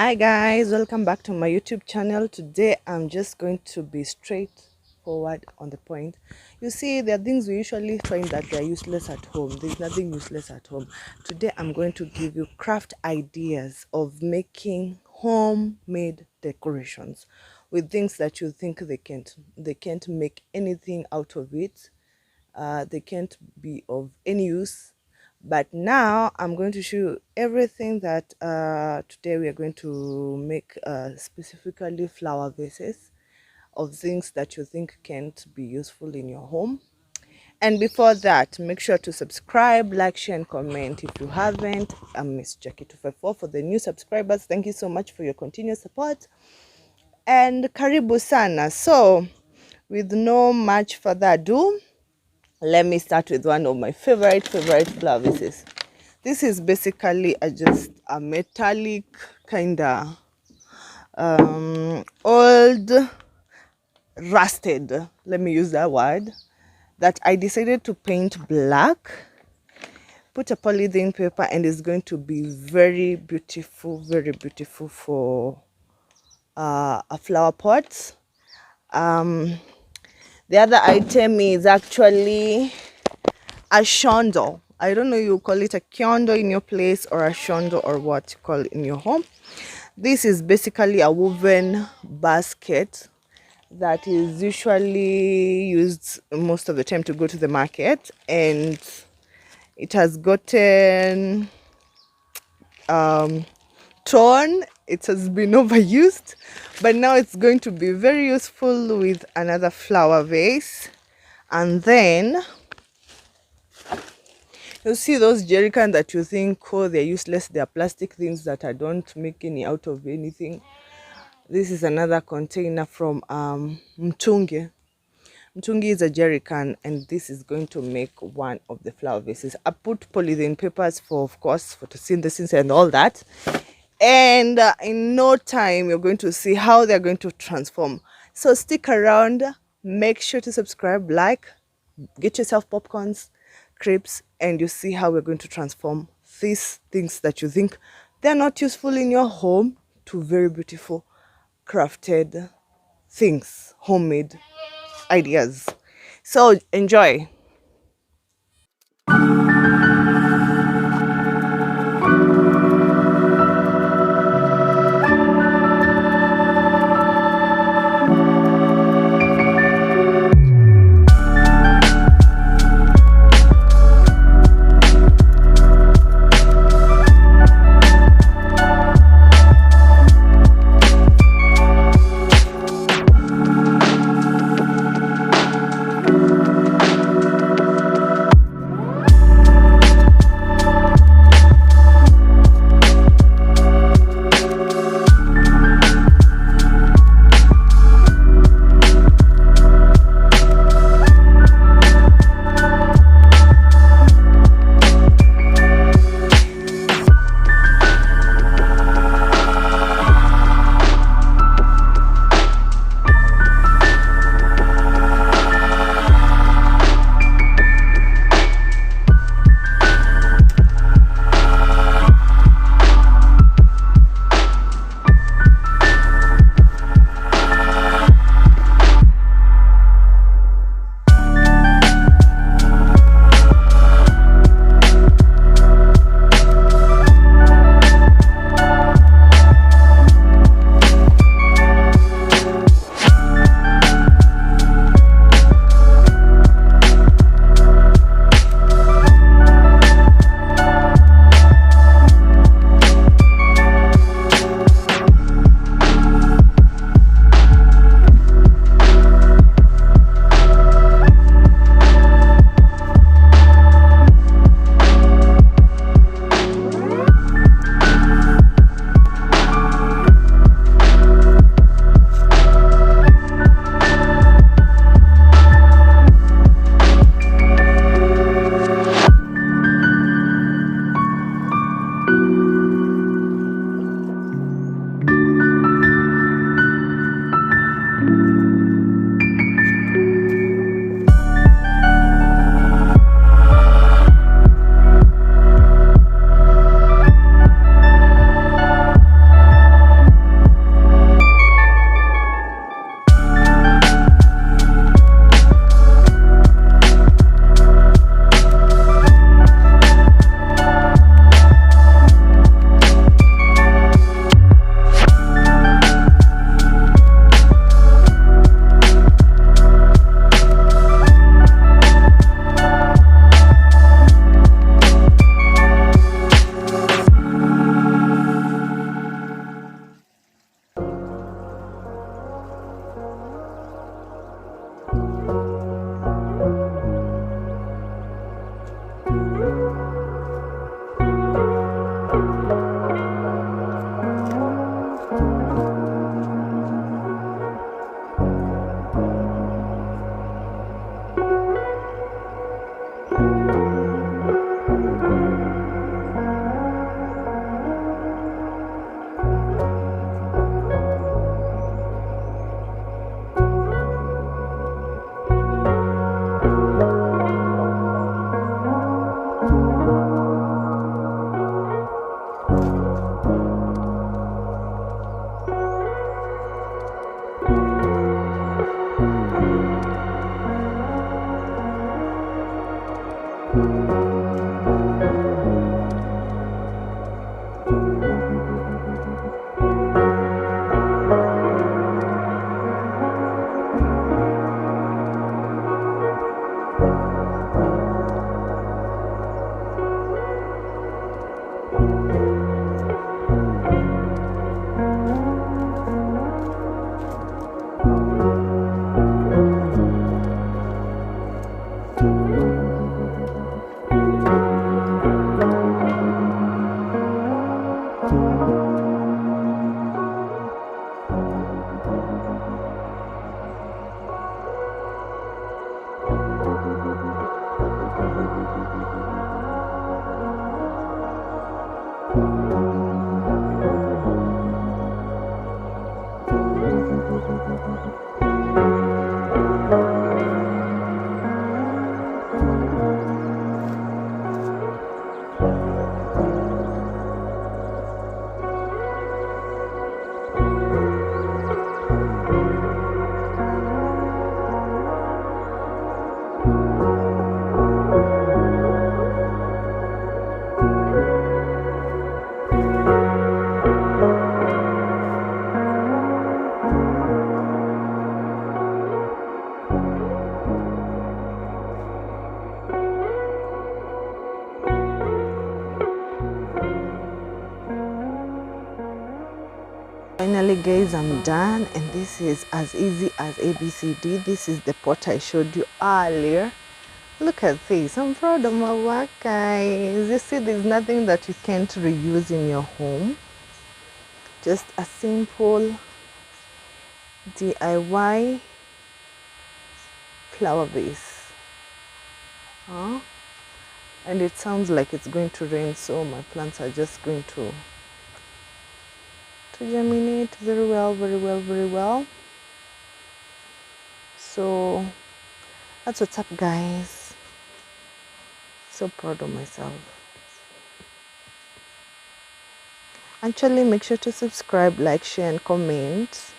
Hi guys, welcome back to my YouTube channel. Today I'm just going to be straightforward on the point. You see, there are things we usually find that they're useless at home. There's nothing useless at home. Today I'm going to give you craft ideas of making homemade decorations with things that you think they can't make anything out of it. They can't be of any use. But now I'm going to show you everything that today we are going to make, specifically flower vases of things that you think can't be useful in your home. And before that, make sure to subscribe, like, share and comment if you haven't. I'm Miss Jackie 254 for the new subscribers. Thank you so much for your continuous support, and karibu sana. So with no much further ado, let me start with one of my favorite flower vases. This is basically just a metallic kind of old rusted, let me use that word, that I decided to paint black, put a polythene paper, and it's going to be very beautiful for a flower pot. The other item is actually a shondo. I don't know, you call it a kyondo in your place or a shondo or what you call it in your home. This is basically a woven basket that is usually used most of the time to go to the market, and it has gotten torn. It has been overused, but now it's going to be very useful with another flower vase. And then you see those jerrycans that you think, oh, they're useless, they're plastic things that I don't make any out of anything. This is another container from mtungi. Mtungi is a jerrycan, and this is going to make one of the flower vases. I put polythene papers for, of course, photosynthesis and all that. And in no time, you're going to see how they're going to transform. So stick around, make sure to subscribe, like, get yourself popcorns, crepes, and you see how we're going to transform these things that you think they're not useful in your home to very beautiful crafted things, homemade ideas. So enjoy. Finally guys, I'm done, and this is as easy as ABCD. This is the pot I showed you earlier. Look at this. I'm proud of my work, guys. You see, there's nothing that you can't reuse in your home. Just a simple DIY flower vase. And it sounds like it's going to rain, so my plants are just going to germinate very well, very well, very well. So that's what's up, guys. So proud of myself. Actually, make sure to subscribe, like, share, and comment.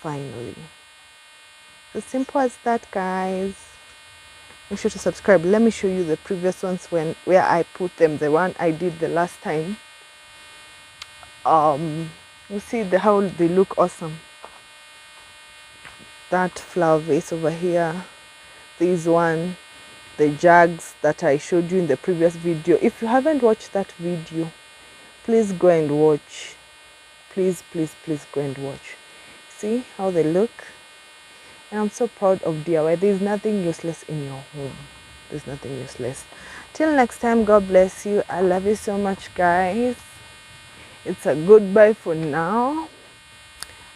Finally, as simple as that, guys. Make sure to subscribe. Let me show you the previous ones where I put them. The one I did the last time. You see how they look awesome. That flower vase over here. This one, the jugs that I showed you in the previous video. If you haven't watched that video, please go and watch. Please, please, please go and watch. See how they look? And I'm so proud of DIY. There's nothing useless in your home. There's nothing useless. Till next time, God bless you. I love you so much, guys. It's a goodbye for now.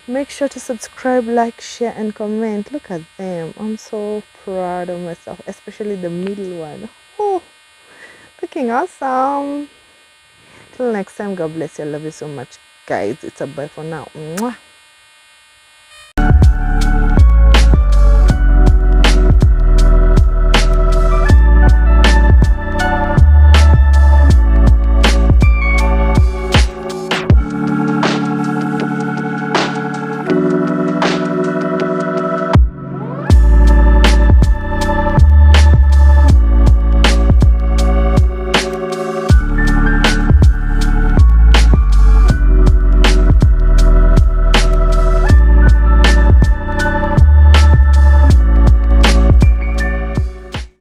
Make sure to subscribe, like, share, and comment. Look at them. I'm so proud of myself, especially the middle one. Oh, looking awesome. Till next time, God bless you. I love you so much, guys. It's a bye for now. Mwah.